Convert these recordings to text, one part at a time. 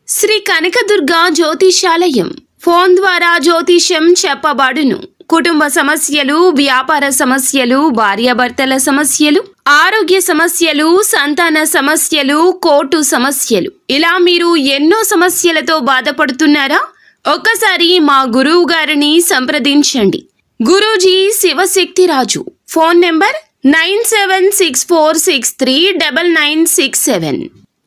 Shri Kanakadurga జ్యోతిషాలయం phone ద్వారా జ్యోతిష్యం చెప్పబడును. కుటుంబ సమస్యలు, వ్యాపార సమస్యలు, భార్యాభర్తల సమస్యలు, ఆరోగ్య సమస్యలు, సంతాన సమస్యలు, కోర్టు సమస్యలు, ఇలా మీరు ఎన్నో సమస్యలతో బాధపడుతున్నారా? ఒక్కసారి మా గురువు గారిని సంప్రదించండి. గురూజీ శివశక్తిరాజు. Phone number 9764639967.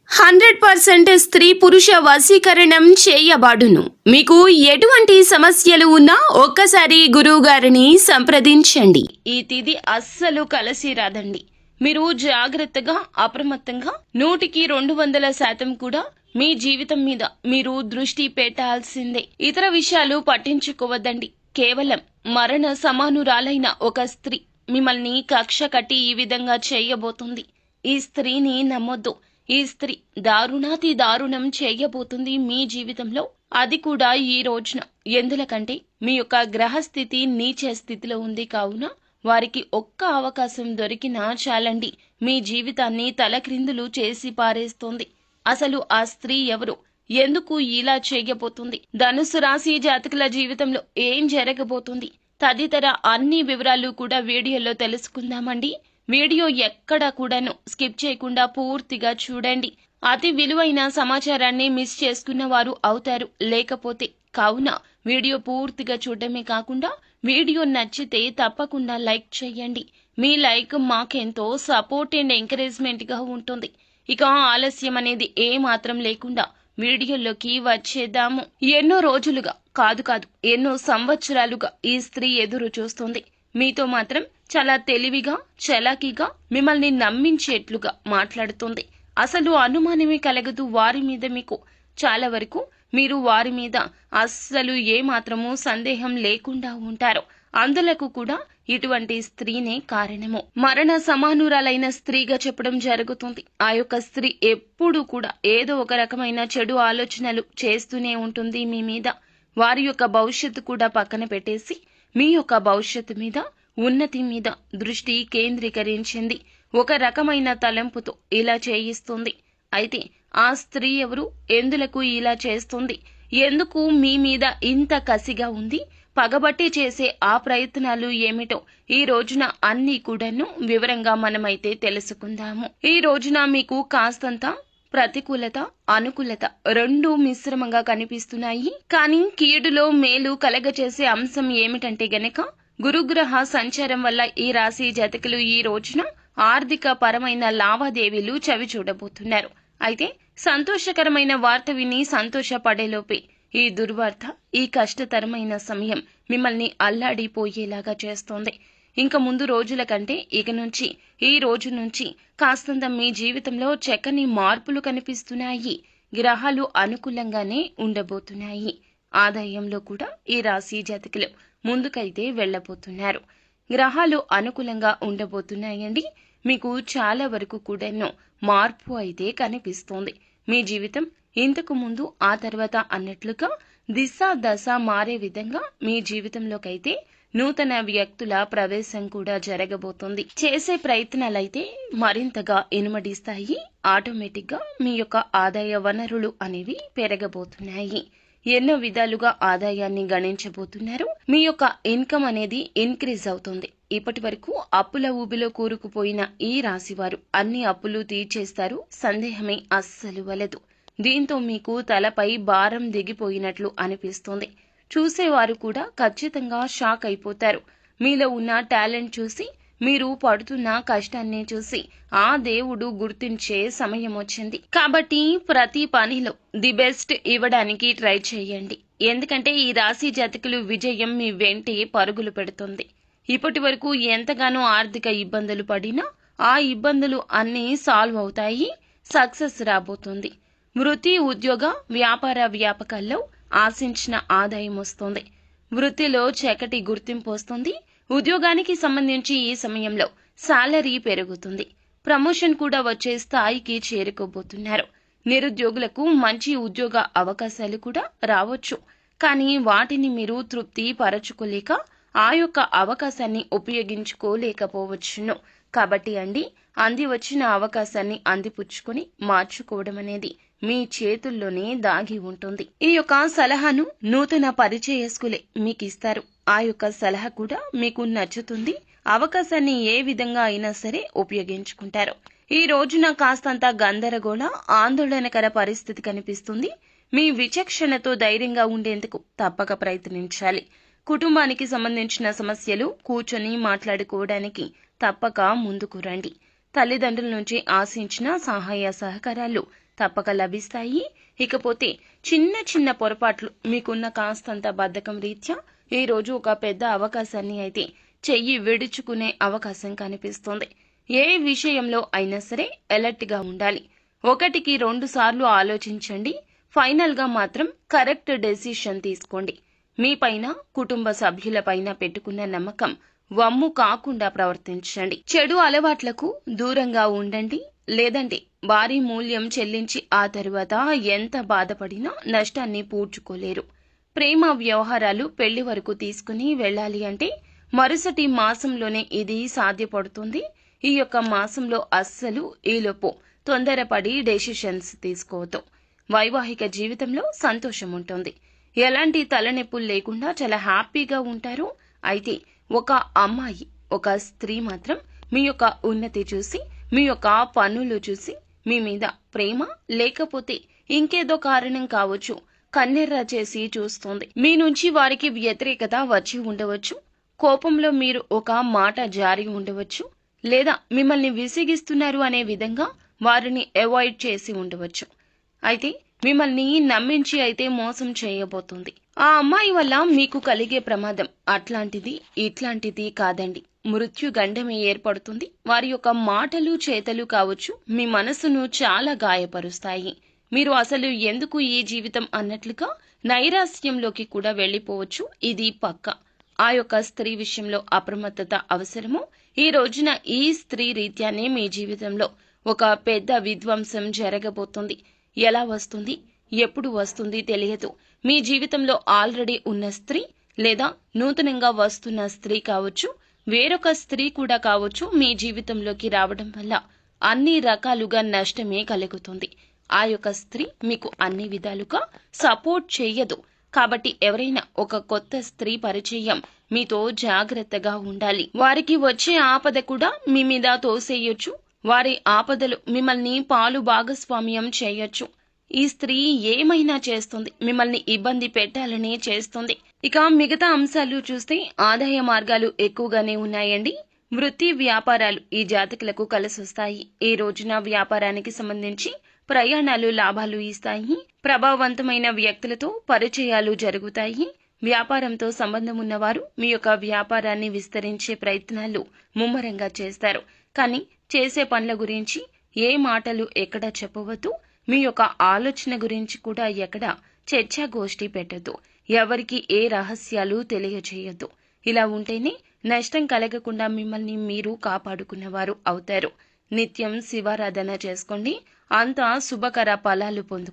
100% స్త్రీ పురుష వశీకరణం చేయబడును. మీకు ఎటువంటి సమస్యలు ఉన్నా ఒక్కసారి గురువు గారిని సంప్రదించండి. ఈ తిథి అస్సలు కలిసి రాదండి. మీరు జాగ్రత్తగా, అప్రమత్తంగా 100% కూడా మీ జీవితం మీద మీరు దృష్టి పెట్టాల్సిందే. ఇతర విషయాలు పట్టించుకోవద్దండి. కేవలం మరణ సమానురాలైన ఒక స్త్రీ మిమ్మల్ని కక్ష కట్టి ఈ విధంగా చేయబోతుంది. ఈ స్త్రీని నమ్మొద్దు. ఈ స్త్రీ దారుణాతి దారుణం చేయబోతుంది మీ జీవితంలో. అది కూడా ఈ రోజున. ఎందుకంటే మీ యొక్క గ్రహస్థితి నీచ స్థితిలో ఉంది కావున వారికి ఒక్క అవకాశం దొరికినా చాలండి, మీ జీవితాన్ని తలక్రిందులు చేసి పారేస్తోంది. అసలు ఆ స్త్రీ ఎవరు, ఎందుకు ఇలా చేయబోతుంది, ధనుసు రాశి జాతకుల జీవితంలో ఏం జరగబోతుంది తదితర అన్ని వివరాలు కూడా వీడియోలో తెలుసుకుందామండి. వీడియో ఎక్కడా కూడాను స్కిప్ చేయకుండా పూర్తిగా చూడండి. అతి విలువైన సమాచారాన్ని మిస్ చేసుకున్న వారు అవుతారు లేకపోతే. కావున వీడియో పూర్తిగా చూడటమే కాకుండా వీడియో నచ్చితే తప్పకుండా లైక్ చేయండి. మీ లైక్ మాకెంతో సపోర్ట్ అండ్ ఎంకరేజ్మెంట్ గా ఉంటుంది. ఇక ఆలస్యం అనేది ఏ మాత్రం లేకుండా వీడియోలోకి వచ్చేద్దాము. ఎన్నో రోజులుగా కాదు ఎన్నో సంవత్సరాలుగా ఈ స్త్రీ ఎదురు చూస్తుంది. మీతో మాత్రం చాలా తెలివిగా, చలాకీగా మిమ్మల్ని నమ్మించేట్లుగా మాట్లాడుతుంది. అసలు అనుమానమే కలగదు వారి మీద మీకు. చాలా వరకు మీరు వారి మీద అస్సలు ఏమాత్రమూ సందేహం లేకుండా ఉంటారు. అందులకు కూడా ఇటువంటి స్త్రీనే కారణము. మరణ సమానురాలైన స్త్రీగా చెప్పడం జరుగుతుంది. ఆ యొక్క స్త్రీ ఎప్పుడూ కూడా ఏదో ఒక రకమైన చెడు ఆలోచనలు చేస్తూనే ఉంటుంది మీ మీద. వారి యొక్క భవిష్యత్తు కూడా పక్కన పెట్టేసి మీ యొక్క భవిష్యత్తు మీద, ఉన్నతి మీద దృష్టి కేంద్రీకరించింది. ఒక రకమైన తలంపుతో ఇలా చేయిస్తుంది. అయితే ఆ స్త్రీ ఎవరు, ఎందులకు ఇలా చేస్తుంది, ఎందుకు మీ మీద ఇంత కసిగా ఉంది, పగబట్టి చేసే ఆ ప్రయత్నాలు ఏమిటో ఈ రోజున అన్ని కూడాను వివరంగా మనమైతే తెలుసుకుందాము. ఈ రోజున మీకు కాస్తంత ప్రతికూలత, అనుకూలత రెండూ మిశ్రమంగా కనిపిస్తున్నాయి. కానీ కీడులో మేలు కలగచేసే అంశం ఏమిటంటే గనక గురుగ్రహ సంచారం వల్ల ఈ రాశి జాతకులు ఈ రోజున ఆర్థిక పరమైన లావాదేవీలు చవి చూడబోతున్నారు. అయితే సంతోషకరమైన వార్త విని సంతోషపడేలోపే ఈ దుర్వార్త, ఈ కష్టతరమైన సమయం మిమ్మల్ని అల్లాడిపోయేలాగా చేస్తోంది. ఇంక ముందు రోజుల కంటే ఇక నుంచి, ఈ రోజు నుంచి కాస్తంత మీ జీవితంలో చక్కని మార్పులు కనిపిస్తున్నాయి. గ్రహాలు అనుకూలంగానే ఉండబోతున్నాయి. ఆదాయంలో కూడా ఈ రాశి జాతకులు ముందుకైతే వెళ్లబోతున్నారు. గ్రహాలు అనుకూలంగా ఉండబోతున్నాయండి. మీకు చాలా వరకు కూడాను మార్పు అయితే కనిపిస్తోంది. మీ జీవితం ఇంతకు ముందు, ఆ తర్వాత అన్నట్లుగా దిశ దశ మారే విధంగా మీ జీవితంలోకైతే నూతన వ్యక్తుల ప్రవేశం కూడా జరగబోతోంది. చేసే ప్రయత్నాలైతే మరింతగా ఇనుమడిస్తాయి. ఆటోమేటిక్ గా మీ యొక్క ఆదాయ వనరులు అనేవి పెరగబోతున్నాయి. ఎన్నో విధాలుగా ఆదాయాన్ని గణించబోతున్నారు. మీ యొక్క ఇన్కమ్ అనేది ఇంక్రీజ్ అవుతుంది. ఇప్పటి వరకు అప్పుల ఊబిలో కూరుకుపోయిన ఈ రాశివారు అన్ని అప్పులు తీర్చేస్తారు, సందేహమే అస్సలు వలదు. దీంతో మీకు తలపై భారం దిగిపోయినట్లు అనిపిస్తుంది. చూసేవారు కూడా ఖచ్చితంగా షాక్ అయిపోతారు. మీలో ఉన్న టాలెంట్ చూసి, మీరు పడుతున్న కష్టాన్ని చూసి ఆ దేవుడు గుర్తించే సమయం వచ్చింది. కాబట్టి ప్రతి పనిలో ది బెస్ట్ ఇవ్వడానికి ట్రై చేయండి. ఎందుకంటే ఈ రాశి జాతకులు విజయం మీ వెంటే పరుగులు పెడుతుంది. ఇప్పటి వరకు ఎంతగానో ఆర్థిక ఇబ్బందులు పడినా ఆ ఇబ్బందులు అన్నీ సాల్వ్ అవుతాయి. సక్సెస్ రాబోతుంది. వృత్తి, ఉద్యోగ, వ్యాపార వ్యాపకాల్లో ఆశించిన ఆదాయం వస్తుంది. వృత్తిలో చక్కటి గుర్తింపు వస్తుంది. ఉద్యోగానికి సంబంధించి ఈ సమయంలో సాలరీ పెరుగుతుంది. ప్రమోషన్ కూడా వచ్చే స్థాయికి చేరుకోబోతున్నారు. నిరుద్యోగులకు మంచి ఉద్యోగ అవకాశాలు కూడా రావచ్చు. కానీ వాటిని మీరు తృప్తి పరచుకోలేక ఆ యొక్క అవకాశాన్ని ఉపయోగించుకోలేకపోవచ్చును. కాబట్టి అంది వచ్చిన అవకాశాన్ని అందిపుచ్చుకొని మార్చుకోవడం అనేది మీ చేతుల్లోనే దాగి ఉంటుంది. ఈ యొక్క సలహాను నూతన పరిచయస్కులే మీకు ఇస్తారు. ఆ యొక్క సలహా కూడా మీకు నచ్చుతుంది. అవకాశాన్ని ఏ విధంగా అయినా సరే ఉపయోగించుకుంటారు. ఈ రోజున కాస్తంత గందరగోళ, ఆందోళనకర పరిస్థితి కనిపిస్తుంది. మీ విచక్షణతో ధైర్యంగా ఉండేందుకు తప్పక ప్రయత్నించాలి. కుటుంబానికి సంబంధించిన సమస్యలు కూర్చొని మాట్లాడుకోవడానికి తప్పక ముందుకు రండి. తల్లిదండ్రుల నుంచి ఆశించిన సహాయ సహకారాలు తప్పక లభిస్తాయి. ఇకపోతే చిన్న చిన్న పొరపాట్లు, మీకున్న కాస్తంత బద్ధకం రీత్యా ఈ రోజు ఒక పెద్ద అవకాశాన్ని అయితే చెయ్యి విడుచుకునే అవకాశం కనిపిస్తుంది. ఏ విషయంలో అయినా సరే అలర్ట్ గా ఉండాలి. 1కి 2 సార్లు ఆలోచించండి. ఫైనల్ గా మాత్రం కరెక్ట్ డెసిషన్ తీసుకోండి. మీ పైన, కుటుంబ సభ్యుల పైన పెట్టుకున్న నమ్మకం వమ్ము కాకుండా ప్రవర్తించండి. చెడు అలవాట్లకు దూరంగా ఉండండి. లేదంటే భారీ మూల్యం చెల్లించి ఆ తరువాత ఎంత బాధపడినా నష్టాన్ని పూడ్చుకోలేరు. ప్రేమ వ్యవహారాలు పెళ్లి వరకు తీసుకుని వెళ్ళాలి అంటే మరుసటి మాసంలోనే ఇది సాధ్యపడుతుంది. ఈ యొక్క మాసంలో అస్సలు ఈలోపు తొందరపడి డెసిషన్స్ తీసుకోవద్దు. వైవాహిక జీవితంలో సంతోషం ఉంటుంది. ఎలాంటి తలనొప్పులు లేకుండా చాలా హ్యాపీగా ఉంటారు. అయితే ఒక అమ్మాయి, ఒక స్త్రీ మాత్రం మీ యొక్క ఉన్నతి చూసి, మీ యొక్క పనులు చూసి మీ మీద ప్రేమ లేకపోతే ఇంకేదో కారణం కావచ్చు కన్నెర్ర చేసి చూస్తోంది. మీ నుంచి వారికి వ్యతిరేకత వచ్చి ఉండవచ్చు. కోపంలో మీరు ఒక మాట జారి ఉండవచ్చు. లేదా మిమ్మల్ని విసిగిస్తున్నారు అనే విధంగా వారిని అవాయిడ్ చేసి ఉండవచ్చు. అయితే మిమ్మల్ని నమ్మించి అయితే మోసం చేయబోతుంది. ఆ అమ్మాయి వల్ల మీకు కలిగే ప్రమాదం అట్లాంటిది ఇట్లాంటిది కాదండి. మృత్యుగండమే ఏర్పడుతుంది. వారి యొక్క మాటలు చేతలు కావచ్చు మీ మనసును చాలా గాయపరుస్తాయి. మీరు అసలు ఎందుకు ఈ జీవితం అన్నట్లుగా నైరాస్యంలోకి కూడా వెళ్లిపోవచ్చు. ఇది పక్కా. ఆ యొక్క స్త్రీ విషయంలో అప్రమత్తత అవసరము. ఈ రోజున ఈ స్త్రీ రీత్యానే మీ జీవితంలో ఒక పెద్ద విధ్వంసం జరగబోతుంది. ఎలా వస్తుంది, ఎప్పుడు వస్తుంది తెలియదు. మీ జీవితంలో ఆల్రెడీ ఉన్న స్త్రీ లేదా నూతనంగా వస్తున్న స్త్రీ కావచ్చు, వేరొక స్త్రీ కూడా కావచ్చు, మీ జీవితంలోకి రావడం వల్ల అన్ని రకాలుగా నష్టమే కలుగుతుంది. ఆ యొక్క స్త్రీ మీకు అన్ని విధాలుగా సపోర్ట్ చేయదు. కాబట్టి ఎవరైనా ఒక కొత్త స్త్రీ పరిచయం మీతో జాగ్రత్తగా ఉండాలి. వారికి వచ్చే ఆపద కూడా మీ మీద తోసేయొచ్చు. వారి ఆపదలు మిమ్మల్ని పాలు భాగస్వామ్యం చేయొచ్చు. ఈ స్త్రీ ఏమైనా చేస్తుంది, మిమ్మల్ని ఇబ్బంది పెట్టాలనే చేస్తుంది. ఇక మిగతా అంశాలు చూస్తే ఆదాయ మార్గాలు ఎక్కువగానే ఉన్నాయండి. వృత్తి వ్యాపారాలు ఈ జాతకులకు కలిసొస్తాయి. ఈ రోజున వ్యాపారానికి సంబంధించి ప్రయాణాలు లాభాలు ఇస్తాయి. ప్రభావవంతమైన వ్యక్తులతో పరిచయాలు జరుగుతాయి. వ్యాపారంతో సంబంధం ఉన్నవారు మీ యొక్క వ్యాపారాన్ని విస్తరించే ప్రయత్నాలు ముమ్మరంగా చేస్తారు. కానీ చేసే పనుల గురించి ఏ మాటలు ఎక్కడ చెప్పవద్దు. మీ యొక్క ఆలోచన గురించి కూడా ఎక్కడ చర్చాగోష్ఠి పెట్టద్దు. ఎవరికి ఏ రహస్యాలు తెలియజేయద్దు. ఇలా ఉంటేనే నష్టం కలగకుండా మిమ్మల్ని మీరు కాపాడుకున్నవారు అవుతారు. నిత్యం శివారాధన చేసుకోండి. అంతా శుభకర ఫలాలు పొందు